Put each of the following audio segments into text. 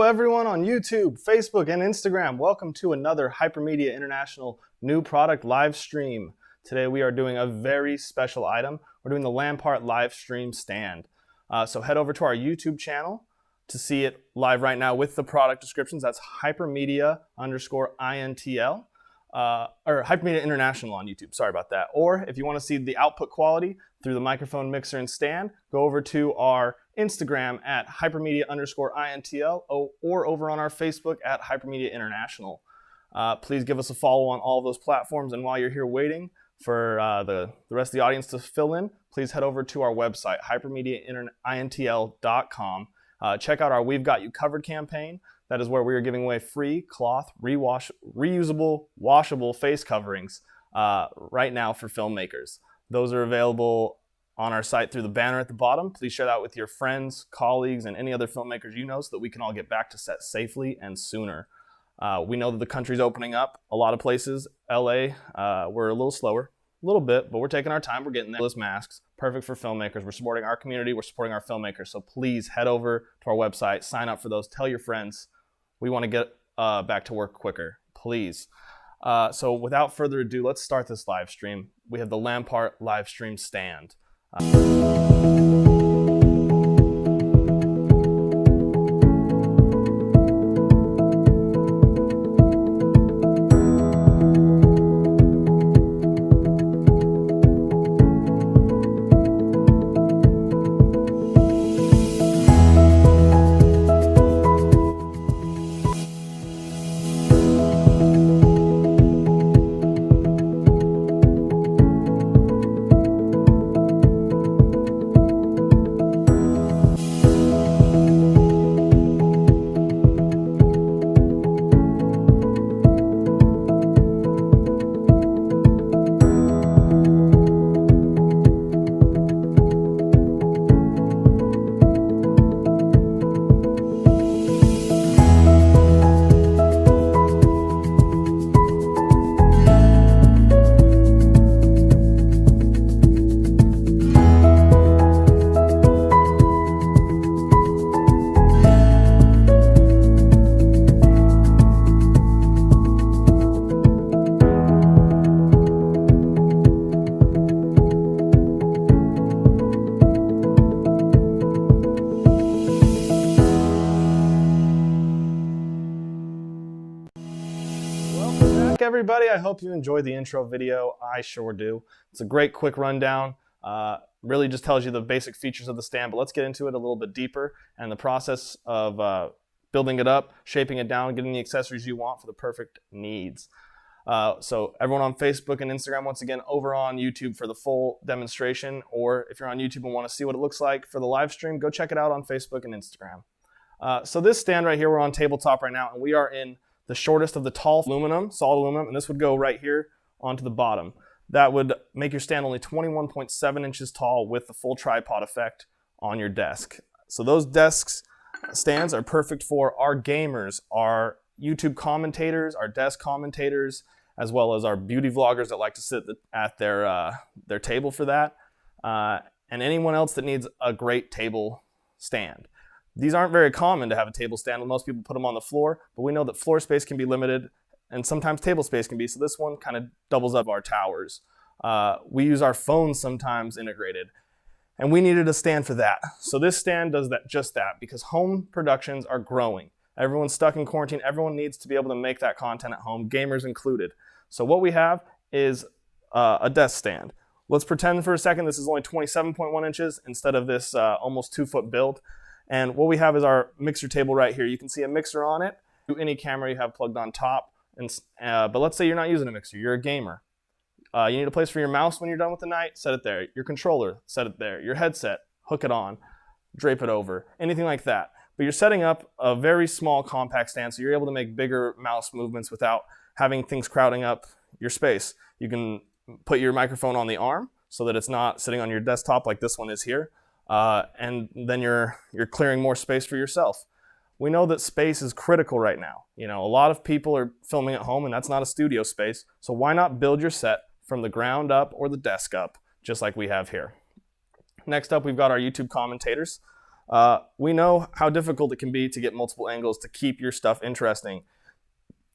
everyone on YouTube, Facebook, and Instagram. Welcome to another Hypermedia International new product live stream. Today we are doing a very special item. We're doing the LanParte Livestream stand. So head over to our YouTube channel to see it live right now with the product descriptions. That's Hypermedia_INTL. Or Hypermedia International on YouTube, sorry about that. Or if you want to see the output quality through the microphone, mixer, and stand, go over to our Instagram at Hypermedia_INTL or over on our Facebook at Hypermedia International. Please give us a follow on all of those platforms, and while you're here waiting for the rest of the audience to fill in, please head over to our website, hypermediaintl.com. Check out our We've Got You Covered campaign. That is where we are giving away free cloth, reusable, washable face coverings right now for filmmakers. Those are available on our site through the banner at the bottom. Please share that with your friends, colleagues, and any other filmmakers you know so that we can all get back to set safely and sooner. We know that the country's opening up. A lot of places, LA, we're a little slower, a little bit, but we're taking our time. We're getting those masks. Perfect for filmmakers. We're supporting our community. We're supporting our filmmakers. So please head over to our website, sign up for those, tell your friends. We want to get back to work quicker, please. So without further ado, let's start this live stream. We have the LanParte Livestream stand. Everybody, I hope you enjoyed the intro video. I sure do. It's a great quick rundown. Really just tells you the basic features of the stand, but let's get into it a little bit deeper and the process of building it up, shaping it down, getting the accessories you want for the perfect needs. So everyone on Facebook and Instagram, once again, over on YouTube for the full demonstration, or if you're on YouTube and want to see what it looks like for the live stream, go check it out on Facebook and Instagram. So this stand right here, we're on tabletop right now, and we are in the shortest of the tall aluminum, solid aluminum, and this would go right here onto the bottom. That would make your stand only 21.7 inches tall with the full tripod effect on your desk. So those stands are perfect for our gamers, our YouTube commentators, our desk commentators, as well as our beauty vloggers that like to sit at their table for that, and anyone else that needs a great table stand. These aren't very common to have a table stand. Most people put them on the floor, but we know that floor space can be limited and sometimes table space can be, so this one kind of doubles up our towers. We use our phones sometimes integrated, and we needed a stand for that. So this stand does just that, because home productions are growing. Everyone's stuck in quarantine. Everyone needs to be able to make that content at home, gamers included. So what we have is a desk stand. Let's pretend for a second this is only 27.1 inches instead of this almost 2-foot build. And what we have is our mixer table right here. You can see a mixer on it, any camera you have plugged on top. But let's say you're not using a mixer, you're a gamer. You need a place for your mouse when you're done with the night, set it there. Your controller, set it there. Your headset, hook it on, drape it over, anything like that. But you're setting up a very small compact stand, so you're able to make bigger mouse movements without having things crowding up your space. You can put your microphone on the arm so that it's not sitting on your desktop like this one is here. And then you're clearing more space for yourself. We know that space is critical right now. You know, a lot of people are filming at home, and that's not a studio space. So why not build your set from the ground up or the desk up, just like we have here. Next up, we've got our YouTube commentators. We know how difficult it can be to get multiple angles to keep your stuff interesting.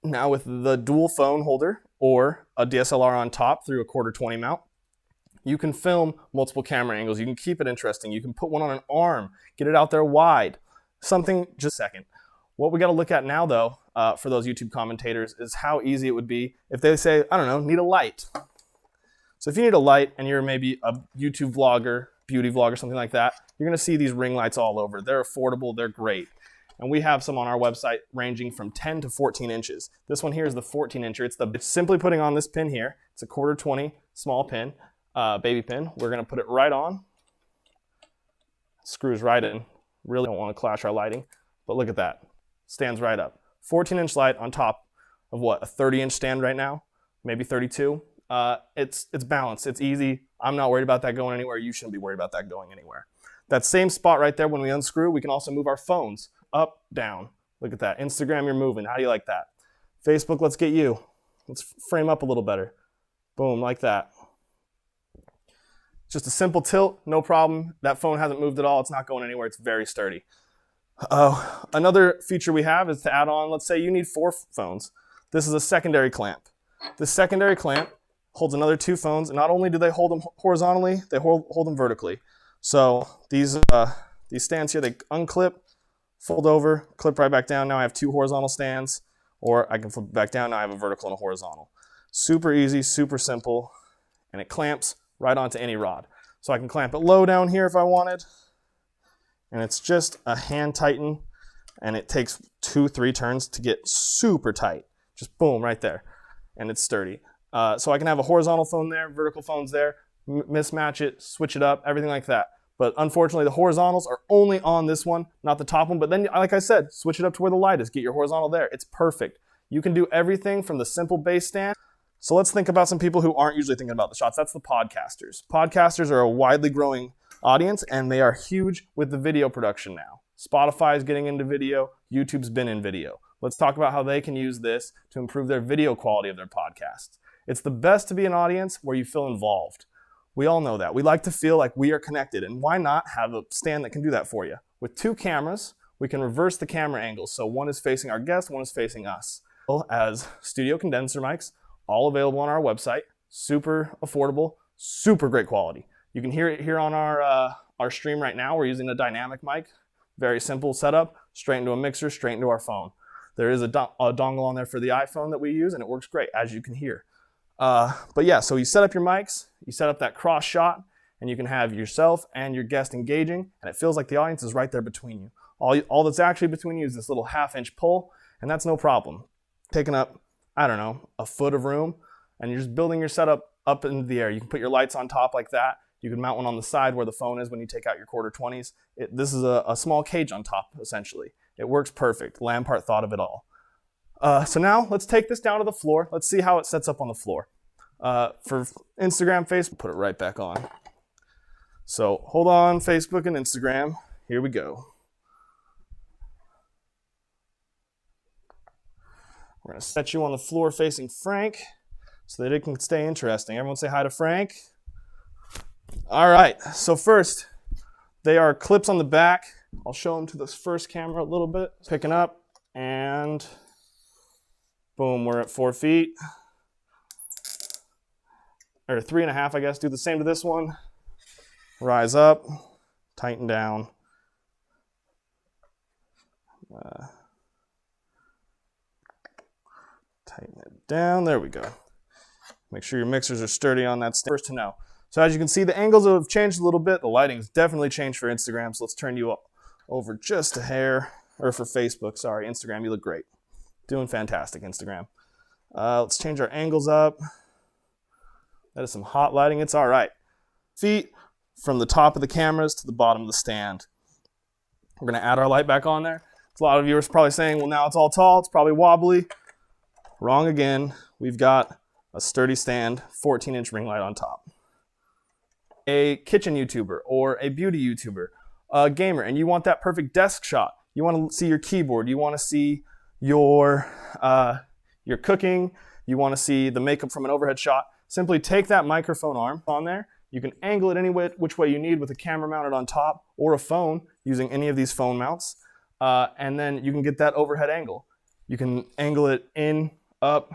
Now with the dual phone holder or a DSLR on top through a 1/4-20 mount, you can film multiple camera angles. You can keep it interesting. You can put one on an arm, get it out there wide, something just a second. What we got to look at now though, for those YouTube commentators, is how easy it would be if they say, I don't know, need a light. So if you need a light and you're maybe a YouTube vlogger, beauty vlogger, something like that, you're gonna see these ring lights all over. They're affordable, they're great. And we have some on our website ranging from 10 to 14 inches. This one here is the 14-incher. It's simply putting on this pin here. It's a 1/4-20 small pin, baby pin. We're gonna put it right on. Screws right in. Really don't wanna clash our lighting, but look at that. Stands right up. 14-inch light on top of what, a 30-inch stand right now? Maybe 32. It's balanced, it's easy. I'm not worried about that going anywhere. You shouldn't be worried about that going anywhere. That same spot right there, when we unscrew, we can also move our phones up, down. Look at that. Instagram, you're moving. How do you like that? Facebook, let's get you. Let's frame up a little better. Boom, like that. Just a simple tilt, no problem. That phone hasn't moved at all. It's not going anywhere. It's very sturdy. Another feature we have is to add on, let's say you need 4 phones. This is a secondary clamp. This secondary clamp holds another 2 phones, and not only do they hold them horizontally, they hold them vertically. So these stands here, they unclip, fold over, clip right back down. Now I have 2 horizontal stands, or I can flip it back down. Now I have a vertical and a horizontal. Super easy, super simple, and it clamps right onto any rod. So I can clamp it low down here if I wanted, and it's just a hand tighten, and it takes 2-3 turns to get super tight. Just boom, right there, and it's sturdy. So I can have a horizontal phone there, vertical phones there, mismatch it, switch it up, everything like that. But unfortunately, the horizontals are only on this one, not the top one. But then, like I said, switch it up to where the light is. Get your horizontal there. It's perfect. You can do everything from the simple base stand. So let's think about some people who aren't usually thinking about the shots. That's the podcasters. Podcasters are a widely growing audience, and they are huge with the video production now. Spotify is getting into video. YouTube's been in video. Let's talk about how they can use this to improve their video quality of their podcasts. It's the best to be an audience where you feel involved. We all know that. We like to feel like we are connected, and why not have a stand that can do that for you? With 2 cameras, we can reverse the camera angles. So one is facing our guest, one is facing us. As studio condenser mics, all available on our website. Super affordable, super great quality. You can hear it here on our stream right now. We're using a dynamic mic. Very simple setup, straight into a mixer, straight into our phone. There is a dongle on there for the iPhone that we use, and it works great, as you can hear. But yeah, so you set up your mics, you set up that cross shot, and you can have yourself and your guest engaging, and it feels like the audience is right there between you. All that's actually between you is this little 1/2-inch pole, and that's no problem. Taking up, I don't know, a foot of room, and you're just building your setup up into the air. You can put your lights on top like that. You can mount one on the side where the phone is when you take out your 1/4-20s. This is a small cage on top, essentially. It works perfect. LanParte thought of it all. So now let's take this down to the floor. Let's see how it sets up on the floor. For Instagram, Facebook, put it right back on. So hold on, Facebook and Instagram. Here we go. We're gonna set you on the floor facing Frank so that it can stay interesting. Everyone say hi to Frank. All right, so first, they are clips on the back. I'll show them to this first camera a little bit. Picking up, and boom, we're at 4 feet. Or 3.5, I guess. Do the same to this one. Rise up, tighten down. Tighten it down, there we go. Make sure your mixers are sturdy on that stand. First to know. So as you can see, the angles have changed a little bit. The lighting's definitely changed for Instagram, so let's turn you over just a hair. Or for Facebook, sorry, Instagram, you look great. Doing fantastic, Instagram. Let's change our angles up. That is some hot lighting, it's all right. Feet from the top of the cameras to the bottom of the stand. We're gonna add our light back on there. A lot of viewers probably saying, well, now it's all tall, it's probably wobbly. Wrong again. We've got a sturdy stand, 14-inch ring light on top. A kitchen YouTuber or a beauty YouTuber, a gamer, and you want that perfect desk shot. You want to see your keyboard. You want to see your cooking. You want to see the makeup from an overhead shot. Simply take that microphone arm on there. You can angle it any which way you need with a camera mounted on top or a phone using any of these phone mounts. And then you can get that overhead angle. You can angle it in, up.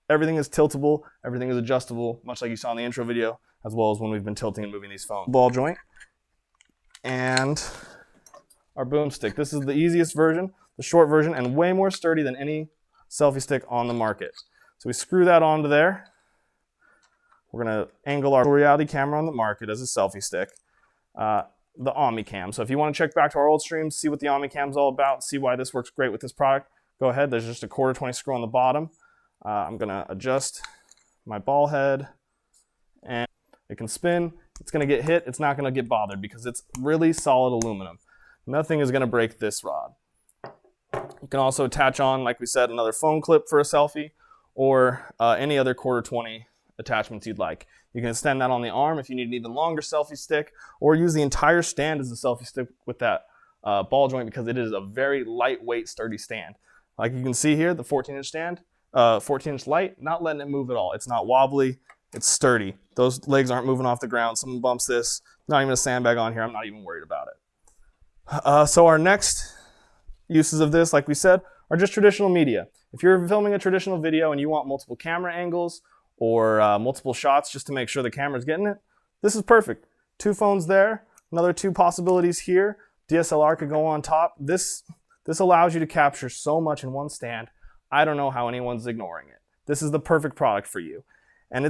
Everything is tiltable. Everything is adjustable, much like you saw in the intro video, as well as when we've been tilting and moving these phones. Ball joint and our boomstick. This is the easiest version, the short version, and way more sturdy than any selfie stick on the market. So we screw that onto there. We're going to angle our reality camera on the market as a selfie stick, the OmniCam. So if you want to check back to our old streams, see what the OmniCam is all about, see why this works great with this product, go ahead. There's just a 1/4 screw on the bottom. I'm going to adjust my ball head, and it can spin. It's going to get hit. It's not going to get bothered because it's really solid aluminum. Nothing is going to break this rod. You can also attach on, like we said, another phone clip for a selfie, or any other 1/4 attachments you'd like. You can extend that on the arm if you need an even longer selfie stick, or use the entire stand as a selfie stick with that ball joint, because it is a very lightweight, sturdy stand. Like you can see here, the 14-inch stand, 14-inch light, not letting it move at all. It's not wobbly, it's sturdy. Those legs aren't moving off the ground. Someone bumps this, not even a sandbag on here, I'm not even worried about it. So our next uses of this, like we said, are just traditional media. If you're filming a traditional video and you want multiple camera angles or multiple shots just to make sure the camera's getting it, this is perfect. 2 phones there, another 2 possibilities here. DSLR could go on top. This allows you to capture so much in one stand. I don't know how anyone's ignoring it. This is the perfect product for you. And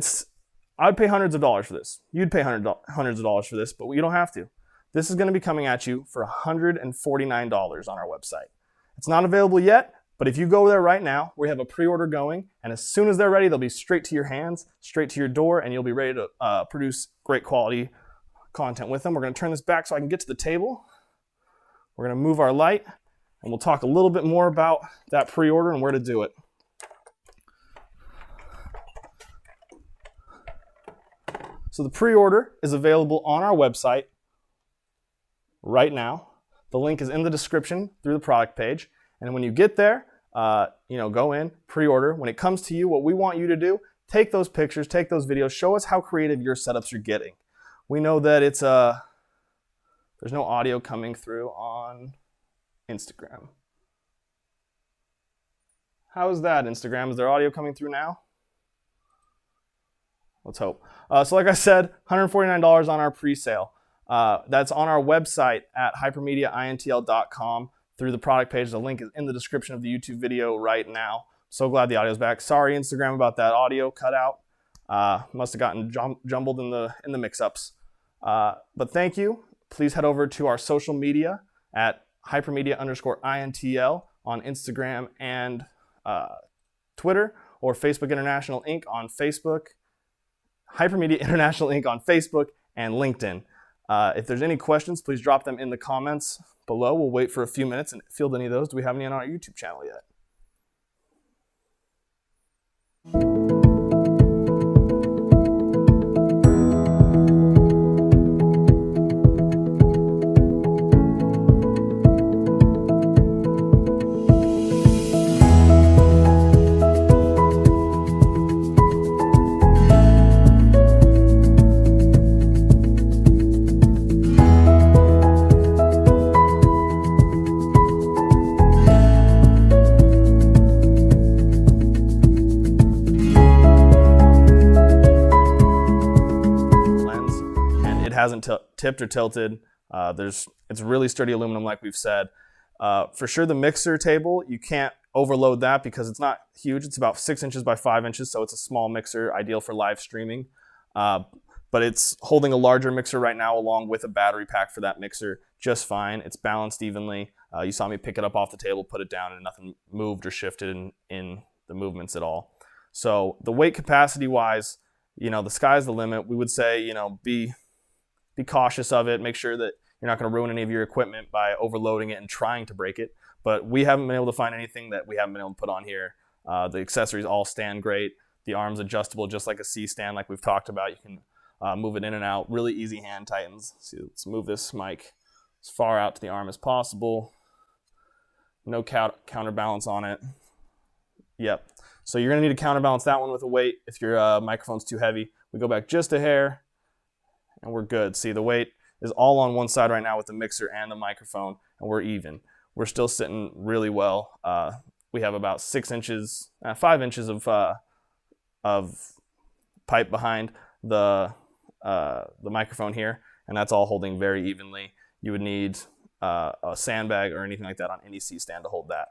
I'd pay hundreds of dollars for this. You'd pay hundreds of dollars for this, but you don't have to. This is going to be coming at you for $149 on our website. It's not available yet, but if you go there right now, we have a pre-order going, and as soon as they're ready, they'll be straight to your hands, straight to your door, and you'll be ready to produce great quality content with them. We're going to turn this back so I can get to the table. We're going to move our light, and we'll talk a little bit more about that pre-order and where to do it. So the pre-order is available on our website right now. The link is in the description through the product page. And when you get there, go in, pre-order. When it comes to you, what we want you to do, take those pictures, take those videos, show us how creative your setups are getting. We know that there's no audio coming through on Instagram. How is that, Instagram? Is there audio coming through now? Let's hope. So like I said, $149 on our pre-sale. That's on our website at hypermediaintl.com through the product page. The link is in the description of the YouTube video right now. So glad the audio's back. Sorry, Instagram, about that audio cutout. Must have gotten jumbled in the mix-ups. But thank you. Please head over to our social media at hypermedia_intl on Instagram and Twitter, or Facebook International Inc. on Facebook, Hypermedia International Inc. on Facebook, and LinkedIn. If there's any questions, please drop them in the comments below. We'll wait for a few minutes and field any of those. Do we have any on our YouTube channel yet? Hasn't tipped or tilted. It's really sturdy aluminum, like we've said. For sure, the mixer table, you can't overload that because it's not huge. It's about 6 inches by 5 inches, so it's a small mixer, ideal for live streaming. But it's holding a larger mixer right now, along with a battery pack for that mixer, just fine. It's balanced evenly. You saw me pick it up off the table, put it down, and nothing moved or shifted in the movements at all. So the weight capacity wise, the sky's the limit. We would say, be cautious of it. Make sure that you're not going to ruin any of your equipment by overloading it and trying to break it. But we haven't been able to find anything that we haven't been able to put on here. The accessories all stand great. The arm's adjustable just like a C-stand like we've talked about. You can move it in and out. Really easy hand tightens. So let's move this mic as far out to the arm as possible. No counterbalance on it. Yep. So you're going to need to counterbalance that one with a weight if your microphone's too heavy. We go back just a hair. and we're good. See, the weight is all on one side right now with the mixer and the microphone, and we're even. We're still sitting really well. We have about 5 inches of pipe behind the microphone here, and that's all holding very evenly. You would need a sandbag or anything like that on any C-stand to hold that.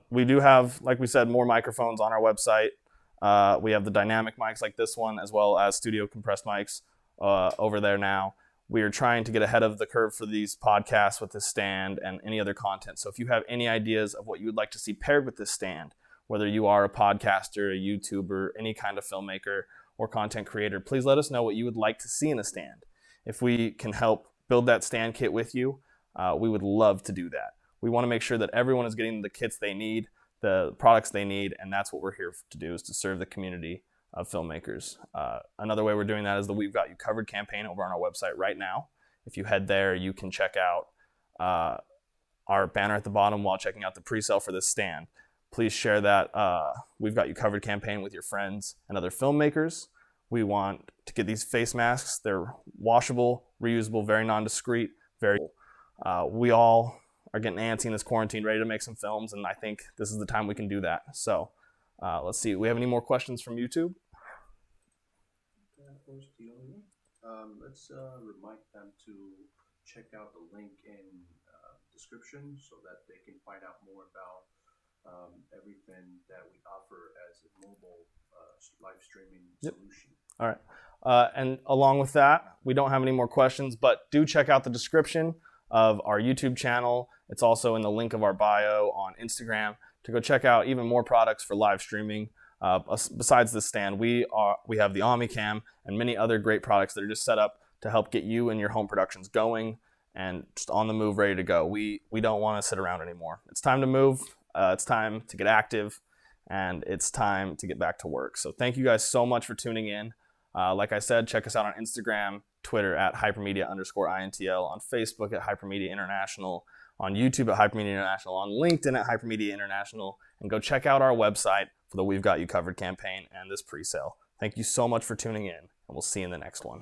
We do have, like we said, more microphones on our website. We have the dynamic mics like this one, as well as studio compressed mics over there now. We are trying to get ahead of the curve for these podcasts with this stand and any other content. So if you have any ideas of what you would like to see paired with this stand, whether you are a podcaster, a YouTuber, any kind of filmmaker or content creator, please let us know what you would like to see in a stand. If we can help build that stand kit with you, we would love to do that. We want to make sure that everyone is getting the kits they need, the products they need, and that's what we're here to do, is to serve the community of filmmakers. Another way we're doing that is the We've Got You Covered campaign over on our website right now. If you head there, you can check out our banner at the bottom while checking out the pre-sale for this stand. Please share that We've Got You Covered campaign with your friends and other filmmakers. We want to get these face masks. They're washable, reusable, very non-discreet, we all are getting antsy in this quarantine, ready to make some films, and I think this is the time we can do that. So let's see. Do we have any more questions from YouTube? Let's remind them to check out the link in description so that they can find out more about everything that we offer as a mobile live streaming solution. All right. And along with that, we don't have any more questions, but do check out the description of our YouTube channel. It's also in the link of our bio on Instagram to go check out even more products for live streaming. Besides this stand, we have the Omnicam and many other great products that are just set up to help get you and your home productions going and just on the move, ready to go. We don't want to sit around anymore. It's time to move. It's time to get active, and it's time to get back to work. So thank you guys so much for tuning in. Like I said, check us out on Instagram, Twitter at Hypermedia_INTL, on Facebook at Hypermedia International, on YouTube at Hypermedia International, on LinkedIn at Hypermedia International, and go check out our website for the We've Got You Covered campaign and this pre-sale. Thank you so much for tuning in, and we'll see you in the next one.